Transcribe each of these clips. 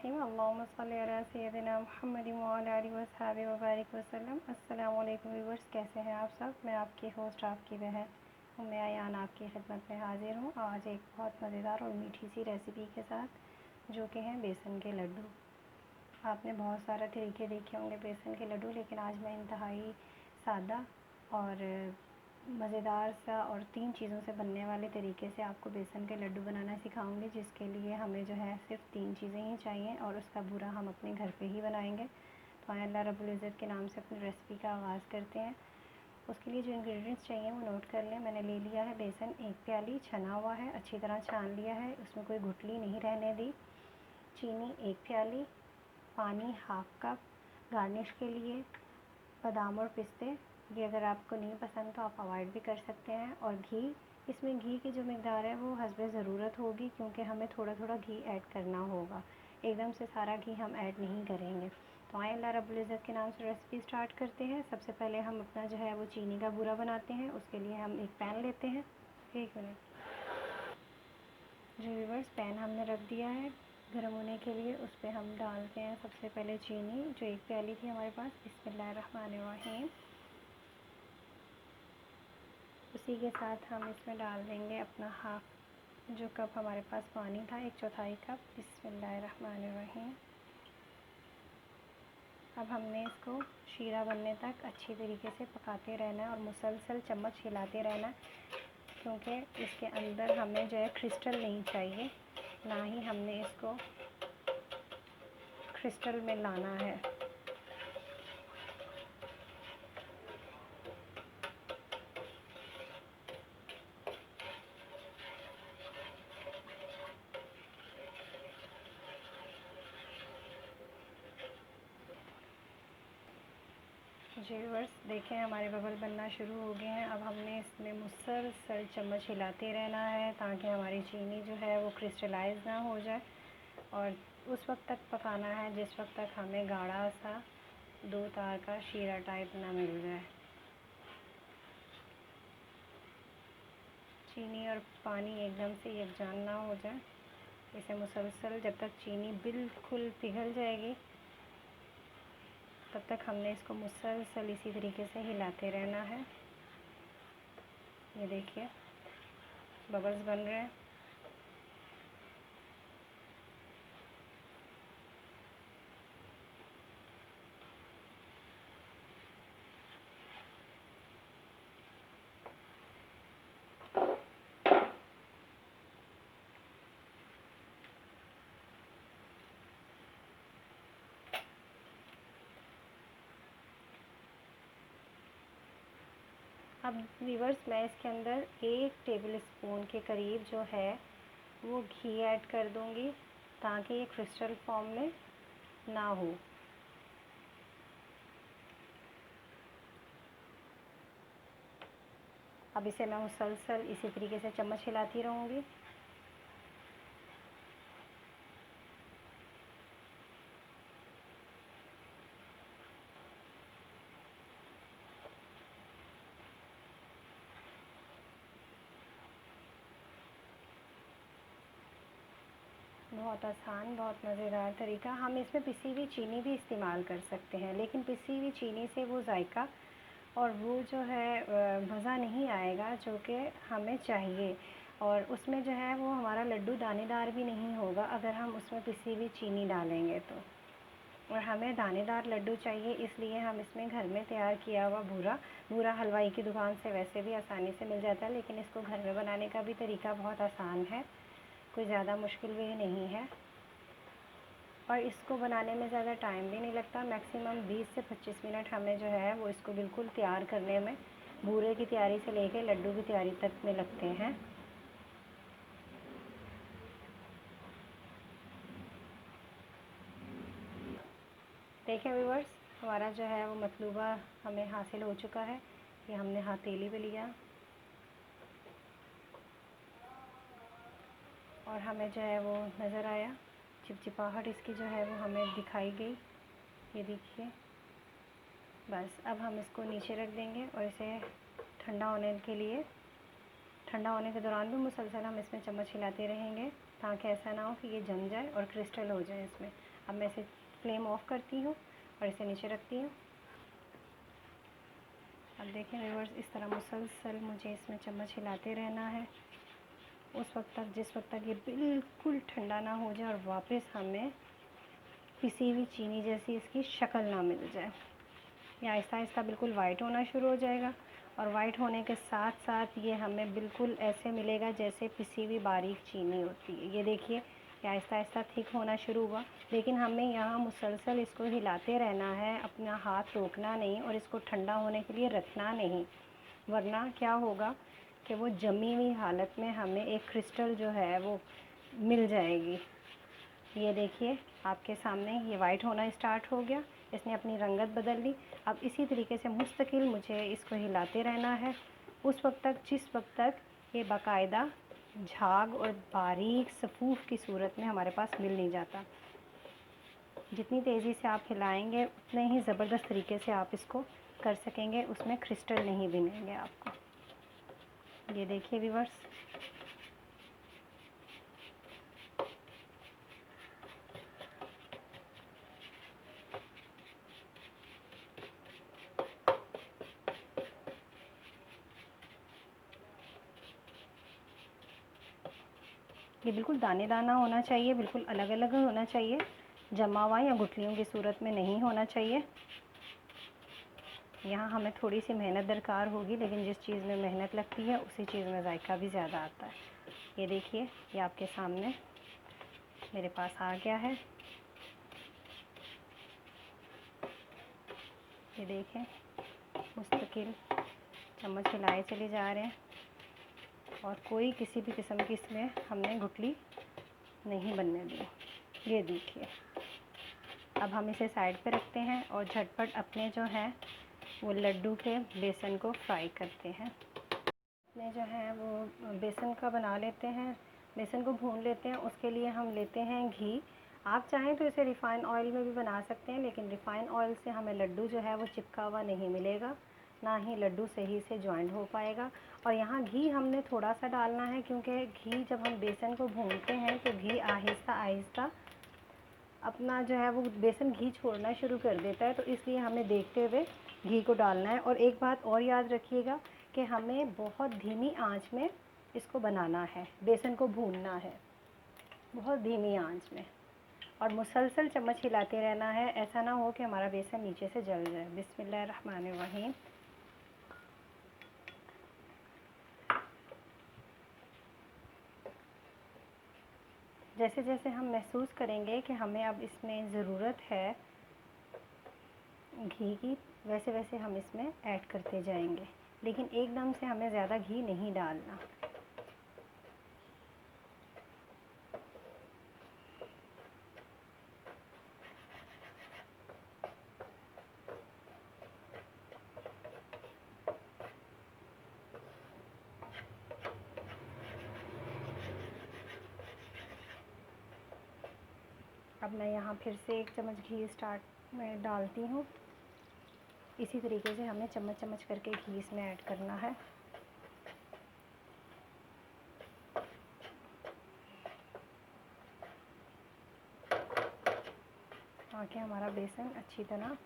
बिस्मिल्लाहिर्रहमानिर्रहीम। अल्लाहुम्मा सल्लि अला सय्यिदिना मुहम्मदिन व अला आलिहि व अस्हाबिहि व बारिक वसल्लम। अस्सलामु अलैकुम व्यूअर्स, कैसे हैं आप सब। मैं आपकी होस्ट, आपकी बहन उम्मे अयान आपकी खिदमत में हाजिर हूँ आज एक बहुत मज़ेदार और मीठी सी रेसिपी के साथ, जो कि हैं बेसन के लड्डू। आपने बहुत सारे तरीके देखे होंगे बेसन के लड्डू, लेकिन आज मैं इंतहाई सादा और मज़ेदार सा और 3 चीज़ों से बनने वाले तरीके से आपको बेसन के लड्डू बनाना सिखाऊंगी, जिसके लिए हमें जो है सिर्फ 3 चीज़ें ही चाहिए और उसका बूरा हम अपने घर पे ही बनाएंगे। तो आए अल्लाह रब्बुल इज़्ज़त के नाम से अपनी रेसिपी का आगाज़ करते हैं। उसके लिए जो इंग्रेडिएंट्स चाहिए वो नोट कर लें। मैंने ले लिया है बेसन 1 प्याली, छना हुआ है, अच्छी तरह छान लिया है, उसमें कोई गुठली नहीं रहने दी। चीनी 1 प्याली, पानी हाफ़ कप, गार्निश के लिए बादाम और पिस्ते, ये अगर आपको नहीं पसंद तो आप अवॉइड भी कर सकते हैं। और घी, इसमें घी की जो मकदार है वो हस्बे ज़रूरत होगी, क्योंकि हमें थोड़ा थोड़ा घी ऐड करना होगा, एकदम से सारा घी हम ऐड नहीं करेंगे। तो आए अल्लाह रब्बुल इज़्ज़त के नाम से रेसिपी स्टार्ट करते हैं। सबसे पहले हम अपना जो है वो चीनी का बूरा बनाते हैं। उसके लिए हम एक पैन लेते हैं। 1 मिनट जी व्यूअर्स, पैन हमने रख दिया है गर्म होने के लिए। उस पर हम डालते हैं सबसे पहले चीनी, जो 1 प्याली थी हमारे पास। बिस्मिल्लाहिर्रहमानिर्रहीम। उसी के साथ हम इसमें डाल देंगे अपना हाफ़ जो कप हमारे पास पानी था, 1/4 कप। बिस्मिल्लाहिर्रहमानिर्रहीम। अब हमने इसको शीरा बनने तक अच्छी तरीके से पकाते रहना है और मुसलसल चम्मच हिलाते रहना है, क्योंकि इसके अंदर हमें जो है क्रिस्टल नहीं चाहिए, ना ही हमने इसको क्रिस्टल में लाना है। जी व्यूअर्स, देखें हमारे बबल बनना शुरू हो गए हैं। अब हमने इसमें मुसलसल चम्मच हिलाते रहना है, ताकि हमारी चीनी जो है वो क्रिस्टलाइज ना हो जाए। और उस वक्त तक पकाना है जिस वक्त तक हमें गाढ़ा सा 2 तार का शीरा टाइप ना मिल जाए। चीनी और पानी एकदम से यकजान ना हो जाए। इसे मुसलसल जब तक चीनी बिल्कुल पिघल जाएगी तब तक हमने इसको मुसलसल इसी तरीके से हिलाते रहना है। ये देखिए बबल्स बन रहे हैं। अब व्यूअर्स, मैं इसके अंदर 1 टेबल स्पून के करीब जो है वो घी ऐड कर दूंगी, ताकि ये क्रिस्टल फॉर्म में ना हो। अब इसे मैं मुसलसल इसी तरीके से चम्मच हिलाती रहूँगी। बहुत आसान, बहुत मज़ेदार तरीका। हम इसमें पिसी हुई चीनी भी इस्तेमाल कर सकते हैं, लेकिन पिसी हुई चीनी से वो जायका और वो जो है मज़ा नहीं आएगा जो कि हमें चाहिए। और उसमें जो है वो हमारा लड्डू दानेदार भी नहीं होगा अगर हम उसमें पिसी हुई चीनी डालेंगे तो। और हमें दानेदार लड्डू चाहिए, इसलिए हम इसमें घर में तैयार किया हुआ बूरा हलवाई की दुकान से वैसे भी आसानी से मिल जाता है, लेकिन इसको घर में बनाने का भी तरीका बहुत आसान है, कोई ज़्यादा मुश्किल भी नहीं है। और इसको बनाने में ज़्यादा टाइम भी नहीं लगता। मैक्सिमम 20 से 25 मिनट हमें जो है वो इसको बिल्कुल तैयार करने में, बूरे की तैयारी से लेके लड्डू की तैयारी तक में लगते हैं। देखें व्यूअर्स, हमारा जो है वो मतलूबा हमें हासिल हो चुका है। ये हमने हथेली पे लिया और हमें जो है वो नज़र आया, चिपचिपाहट इसकी जो है वो हमें दिखाई गई। ये देखिए, बस अब हम इसको नीचे रख देंगे और इसे ठंडा होने के लिए, ठंडा होने के दौरान भी मुसलसल हम इसमें चम्मच हिलाते रहेंगे, ताकि ऐसा ना हो कि ये जम जाए और क्रिस्टल हो जाए इसमें। अब मैं इसे फ्लेम ऑफ करती हूँ और इसे नीचे रखती हूँ। अब देखें व्यूअर्स, इस तरह मुसलसल मुझे इसमें चम्मच हिलाते रहना है उस वक्त तक, जिस वक्त तक ये बिल्कुल ठंडा ना हो जाए और वापस हमें पिसी हुई चीनी जैसी इसकी शक्ल ना मिल जाए। ये आहिस्ता आहिस्ता बिल्कुल वाइट होना शुरू हो जाएगा और वाइट होने के साथ साथ ये हमें बिल्कुल ऐसे मिलेगा जैसे पिसी हुई बारीक चीनी होती है। ये देखिए, ये आहिस्ता आहिस्ता थिक होना शुरू हुआ, लेकिन हमें यहाँ मुसलसल इसको हिलाते रहना है, अपना हाथ रोकना नहीं और इसको ठंडा होने के लिए रखना नहीं, वरना क्या होगा कि वो जमी हुई हालत में हमें एक क्रिस्टल जो है वो मिल जाएगी। ये देखिए आपके सामने ये वाइट होना स्टार्ट हो गया, इसने अपनी रंगत बदल ली। अब इसी तरीके से मुस्तकिल मुझे इसको हिलाते रहना है उस वक्त तक जिस वक्त तक ये बाकायदा झाग और बारीक सफ़ूफ की सूरत में हमारे पास मिल नहीं जाता। जितनी तेज़ी से आप हिलाएंगे उतने ही ज़बरदस्त तरीके से आप इसको कर सकेंगे, उसमें क्रिस्टल नहीं बनेंगे आपको। ये देखिए व्यूअर्स, ये बिल्कुल दाने दाना होना चाहिए, बिल्कुल अलग अलग होना चाहिए, जमा हुआ या गुठलियों की सूरत में नहीं होना चाहिए। यहाँ हमें थोड़ी सी मेहनत दरकार होगी, लेकिन जिस चीज़ में मेहनत लगती है उसी चीज़ में जायका भी ज़्यादा आता है। ये देखिए, ये आपके सामने मेरे पास आ गया है। ये देखें, मुस्तकिल चम्मच हिलाए चले जा रहे हैं और कोई किसी भी किस्म की इसमें हमने गुठली नहीं बनने दी। ये देखिए, अब हम इसे साइड पे रखते हैं और झटपट अपने जो है वो लड्डू के बेसन को फ्राई करते हैं। अपने जो है वो बेसन का बना लेते हैं, बेसन को भून लेते हैं। उसके लिए हम लेते हैं घी। आप चाहें तो इसे रिफ़ाइन ऑयल में भी बना सकते हैं, लेकिन रिफ़ाइन ऑयल से हमें लड्डू जो है वो चिपका हुआ नहीं मिलेगा, ना ही लड्डू सही से जॉइंट हो पाएगा। और यहाँ घी हमने थोड़ा सा डालना है, क्योंकि घी जब हम बेसन को भूनते हैं तो घी आहिस्ता आहिस्ता अपना जो है वो बेसन घी छोड़ना शुरू कर देता है, तो इसलिए हमें देखते हुए घी को डालना है। और एक बात और याद रखिएगा कि हमें बहुत धीमी आंच में इसको बनाना है, बेसन को भूनना है बहुत धीमी आंच में, और मुसलसल चम्मच हिलाते रहना है, ऐसा ना हो कि हमारा बेसन नीचे से जल जाए। बिस्मिल्लाहिर्रहमानिर्रहीम। जैसे जैसे हम महसूस करेंगे कि हमें अब इसमें ज़रूरत है घी की, वैसे वैसे हम इसमें ऐड करते जाएंगे, लेकिन एकदम से हमें ज़्यादा घी नहीं डालना। अब मैं यहाँ फिर से 1 चम्मच घी स्टार्ट में डालती हूँ। इसी तरीके से हमें चम्मच चम्मच करके घी इसमें ऐड करना है। ताकि हमारा बेसन अच्छी तरह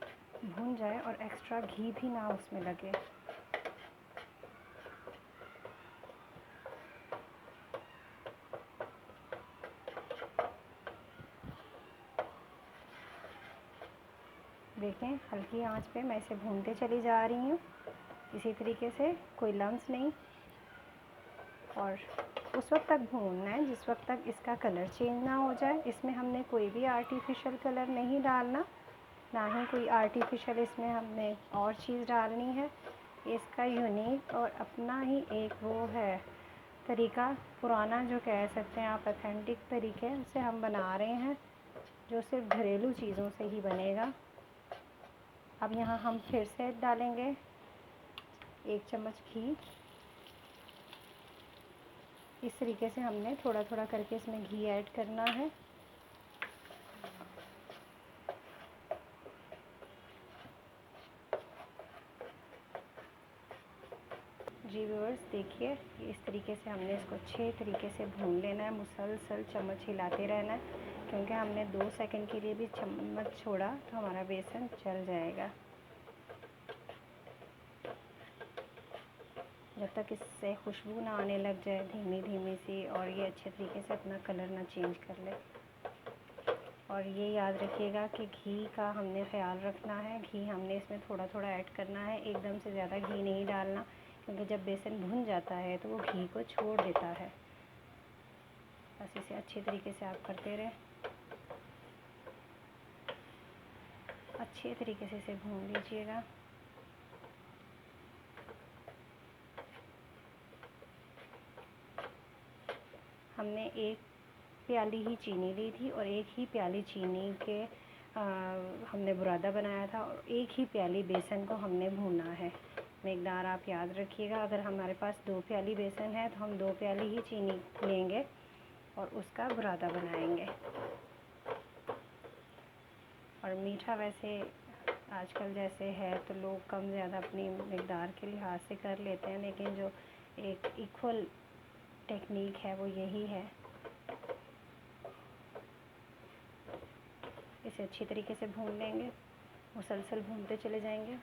भून जाए और एक्स्ट्रा घी भी ना उसमें लगे। देखें, हल्की आंच पे मैं इसे भूनते चली जा रही हूँ, इसी तरीके से, कोई लम्स नहीं। और उस वक्त तक भूनना है जिस वक्त तक इसका कलर चेंज ना हो जाए। इसमें हमने कोई भी आर्टिफिशियल कलर नहीं डालना, ना ही कोई आर्टिफिशियल इसमें हमने और चीज़ डालनी है। इसका यूनिक और अपना ही एक वो है तरीका, पुराना जो कह सकते हैं आप, ऑथेंटिक तरीके से हम बना रहे हैं, जो सिर्फ घरेलू चीज़ों से ही बनेगा। अब यहाँ हम फिर से डालेंगे 1 चम्मच घी। इस तरीके से हमने थोड़ा थोड़ा करके इसमें घी ऐड करना है। जी व्यूअर्स, देखिए इस तरीके से हमने इसको अच्छे तरीके से भून लेना है, मुसलसल चम्मच हिलाते रहना है। क्योंकि हमने 2 सेकंड के लिए भी चम्मच छोड़ा तो हमारा बेसन जल जाएगा। जब तक इससे खुशबू ना आने लग जाए धीमी धीमी सी, और ये अच्छे तरीके से अपना कलर ना चेंज कर ले। और ये याद रखिएगा कि घी का हमने ख्याल रखना है। घी हमने इसमें थोड़ा थोड़ा ऐड करना है, एकदम से ज़्यादा घी नहीं डालना, क्योंकि जब बेसन भुन जाता है तो वो घी को छोड़ देता है। बस इसे अच्छे तरीके से आप करते रहें, अच्छे तरीके से इसे भून लीजिएगा। हमने 1 प्याली ही चीनी ली थी और 1 ही प्याली चीनी के हमने बुरादा बनाया था, और 1 ही प्याली बेसन को हमने भूना है। मकदार आप याद रखिएगा। अगर हमारे पास 2 प्याली बेसन है तो हम 2 प्याली ही चीनी लेंगे और उसका बुरादा बनाएंगे। और मीठा वैसे आजकल जैसे है तो लोग कम ज़्यादा अपनी मकदार के लिहाज से कर लेते हैं, लेकिन जो एक इक्वल टेक्निक है वो यही है। इसे अच्छी तरीके से भून लेंगे, मुसलसल भूनते चले जाएंगे।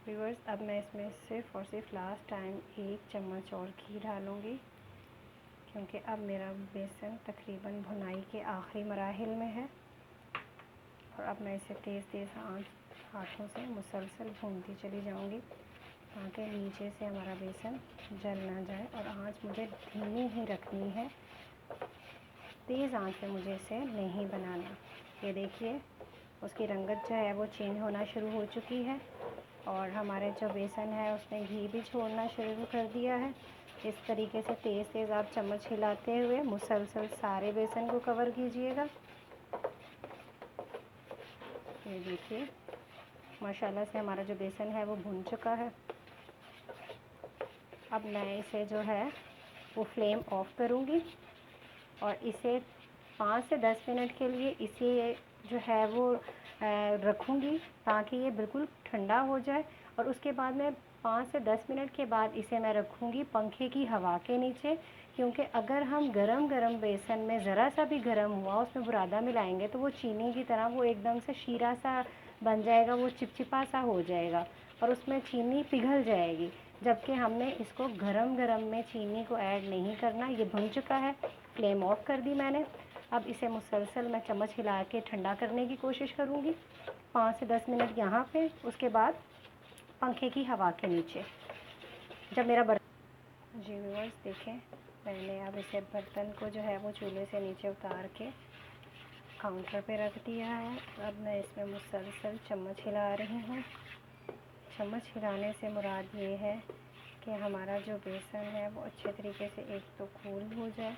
व्यूअर्स, अब मैं इसमें सिर्फ़ और सिर्फ लास्ट टाइम 1 चम्मच और घी डालूँगी, क्योंकि अब मेरा बेसन तकरीबन भुनाई के आखिरी मराहिल में है। और अब मैं इसे तेज़ तेज़ हाथों से मुसलसल भूनती चली जाऊँगी, ताकि नीचे से हमारा बेसन जल ना जाए। और आँच मुझे धीमी ही रखनी है, तेज़ आंच पे मुझे इसे नहीं बनाना। ये देखिए, उसकी रंगत जो है वो चेंज होना शुरू हो चुकी है, और हमारे जो बेसन है उसने घी भी छोड़ना शुरू कर दिया है। इस तरीके से तेज़ तेज़ आप चम्मच हिलाते हुए मुसलसल सारे बेसन को कवर कीजिएगा। ये देखिए, माशाल्लाह से हमारा जो बेसन है वो भुन चुका है। अब मैं इसे जो है वो फ्लेम ऑफ करूँगी और इसे 5 से 10 मिनट के लिए इसे जो है वो रखूँगी, ताकि ये बिल्कुल ठंडा हो जाए। और उसके बाद मैं 5 से 10 मिनट के बाद इसे मैं रखूँगी पंखे की हवा के नीचे, क्योंकि अगर हम गरम गरम बेसन में ज़रा सा भी गर्म हुआ उसमें बुरादा मिलाएंगे तो वो चीनी की तरह वो एकदम से शीरा सा बन जाएगा, वो चिपचिपा सा हो जाएगा और उसमें चीनी पिघल जाएगी। जबकि हमने इसको गरम गरम में चीनी को ऐड नहीं करना। ये भुन चुका है, फ्लेम ऑफ कर दी मैंने। अब इसे मुसलसल मैं चम्मच हिला के ठंडा करने की कोशिश करूँगी 5 से 10 मिनट यहाँ पे। उसके बाद पंखे की हवा के नीचे जब मेरा बर्तन, जी व्यूअर्स देखें, मैंने अब इसे बर्तन को जो है वो चूल्हे से नीचे उतार के काउंटर पे रख दिया है। अब मैं इसमें मुसलसल चम्मच हिला रही हूँ। चम्मच हिलाने से मुराद ये है कि हमारा जो बेसन है वो अच्छे तरीके से एक तो कूल हो जाए,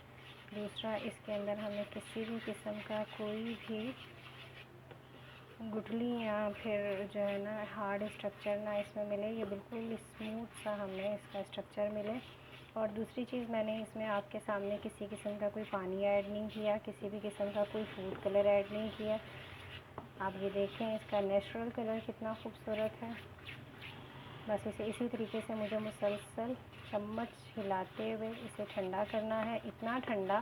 दूसरा इसके अंदर हमें किसी भी किस्म का कोई भी गुठली या फिर जो है ना हार्ड स्ट्रक्चर ना इसमें मिले। ये बिल्कुल स्मूथ सा हमें इसका स्ट्रक्चर मिले। और दूसरी चीज़, मैंने इसमें आपके सामने किसी किस्म का कोई पानी ऐड नहीं किया, किसी भी किस्म का कोई फूड कलर ऐड नहीं किया। आप ये देखें इसका नेचुरल कलर कितना खूबसूरत है। बस इसे इसी तरीके से मुझे मुसलसल चम्मच हिलाते हुए इसे ठंडा करना है, इतना ठंडा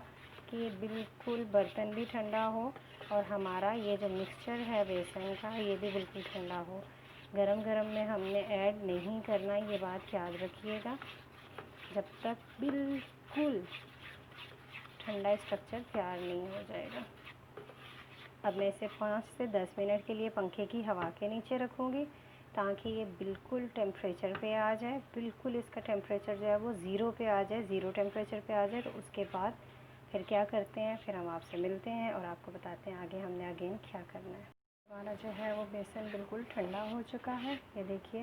कि बिल्कुल बर्तन भी ठंडा हो और हमारा ये जो मिक्सचर है बेसन का ये भी बिल्कुल ठंडा हो। गरम गरम में हमने ऐड नहीं करना, ये बात याद रखिएगा, जब तक बिल्कुल ठंडा स्ट्रक्चर तैयार नहीं हो जाएगा। अब मैं इसे 5 से 10 मिनट के लिए पंखे की हवा के नीचे रखूँगी, ताकि ये बिल्कुल टेम्परेचर पे आ जाए। बिल्कुल इसका टेम्परेचर जो है वो ज़ीरो पे आ जाए, ज़ीरो टेम्परेचर पे आ जाए। तो उसके बाद फिर क्या करते हैं, फिर हम आपसे मिलते हैं और आपको बताते हैं आगे हमने अगेन क्या करना है। हमारा जो है वो बेसन बिल्कुल ठंडा हो चुका है। ये देखिए,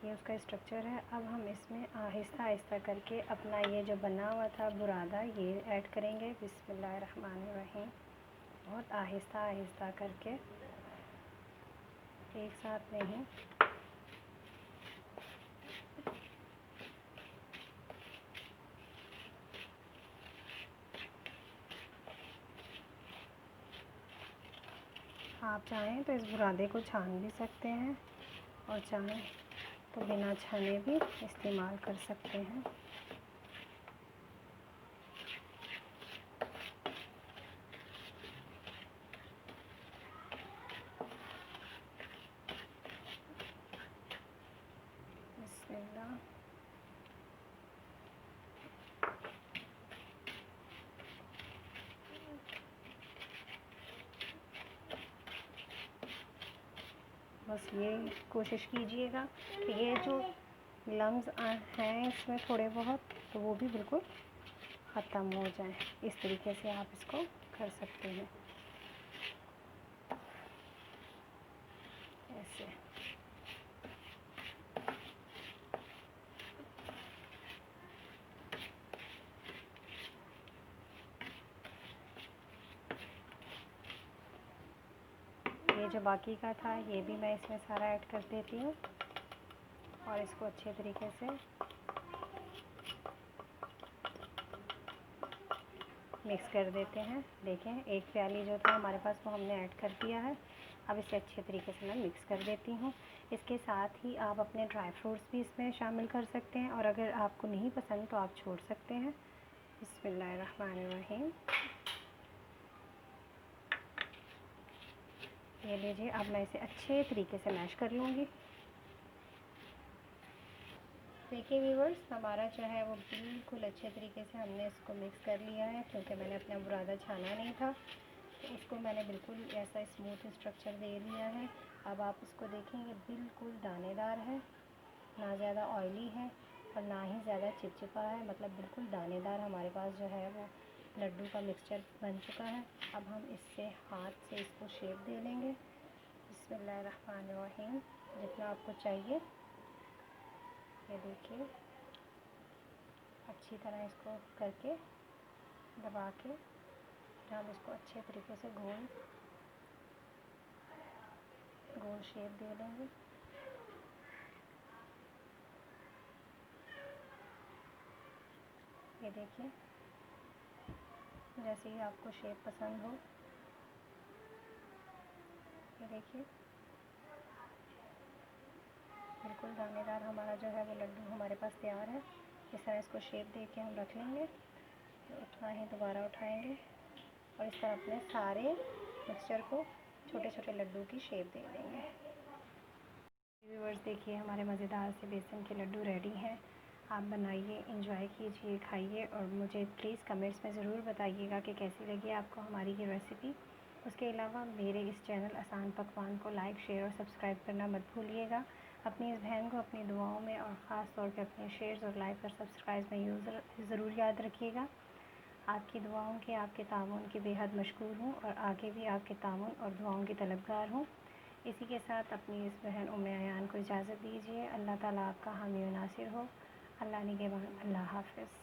ये उसका स्ट्रक्चर है। अब हम इसमें आहिस्ता आहिस्ता करके अपना ये जो बना हुआ था बुरादा ये ऐड करेंगे। बिस्मिल्लाहिर्रहमानिर्रहीम। बहुत आहिस्ता आहिस्ता करके, एक साथ नहीं। आप चाहें तो इस बुरादे को छान भी सकते हैं और चाहें तो बिना छाने भी इस्तेमाल कर सकते हैं। जाएगा। बस ये कोशिश कीजिएगा कि ये जो लम्स हैं इसमें थोड़े बहुत, तो वो भी बिल्कुल ख़त्म हो जाए। इस तरीके से आप इसको कर सकते हैं, ऐसे। ये जो बाकी का था ये भी मैं इसमें सारा ऐड कर देती हूँ और इसको अच्छे तरीके से मिक्स कर देते हैं। देखें, एक प्याली जो था हमारे पास वो हमने ऐड कर दिया है। अब इसे अच्छे तरीके से मैं मिक्स कर देती हूँ। इसके साथ ही आप अपने ड्राई फ्रूट्स भी इसमें शामिल कर सकते हैं, और अगर आपको नहीं पसंद तो आप छोड़ सकते हैं। बिस्मिल्लाहिर्रहमानिर्रहीम। ये लीजिए, अब मैं इसे अच्छे तरीके से मैश कर लूँगी। देखिए व्यूअर्स, हमारा जो है वो बिल्कुल अच्छे तरीके से हमने इसको मिक्स कर लिया है, क्योंकि मैंने अपना बुरादा छाना नहीं था, तो उसको मैंने बिल्कुल ऐसा स्मूथ स्ट्रक्चर दे दिया है। अब आप इसको देखेंगे, बिल्कुल दानेदार है, ना ज़्यादा ऑयली है और ना ही ज़्यादा चिपचिपा है, मतलब बिल्कुल दानेदार हमारे पास जो है वो लड्डू का मिक्सचर बन चुका है। अब हम इससे हाथ से इसको शेप दे लेंगे। बिस्मिल्लाहिर्रहमानिर्रहीम। जितना आपको चाहिए, ये देखिए, अच्छी तरह इसको करके दबा के हम इसको अच्छे तरीके से गोल शेप दे देंगे। ये देखिए, जैसे ही आपको शेप पसंद हो। ये देखिए, बिल्कुल दानेदार हमारा जो है वो लड्डू हमारे पास तैयार है। इस तरह इसको शेप दे के हम रख लेंगे, उतना ही दोबारा उठाएंगे और इस तरह अपने सारे मिक्सचर को छोटे छोटे लड्डू की शेप दे देंगे। व्यूअर्स देखिए, हमारे मज़ेदार से बेसन के लड्डू रेडी हैं। आप बनाइए, एंजॉय कीजिए, खाइए और मुझे प्लीज़ कमेंट्स में ज़रूर बताइएगा कि कैसी लगी आपको हमारी ये रेसिपी। उसके अलावा मेरे इस चैनल आसान पकवान को लाइक, शेयर और सब्सक्राइब करना मत भूलिएगा। अपनी इस बहन को अपनी दुआओं में और ख़ास तौर पे अपने शेयर्स और लाइक और सब्सक्राइब में ज़रूर याद रखिएगा। आपकी दुआओं के, आपके ताउन की बेहद मशकूर हूँ और आगे भी आपके ताउन और दुआओं की तलबगार हूँ। इसी के साथ अपनी इस बहन उम्मे अयान को इजाज़त दीजिए। अल्लाह ताला आपका हामी व नासिर हो। अल्लाह निगहबान। अल्लाह हाफ़िज़।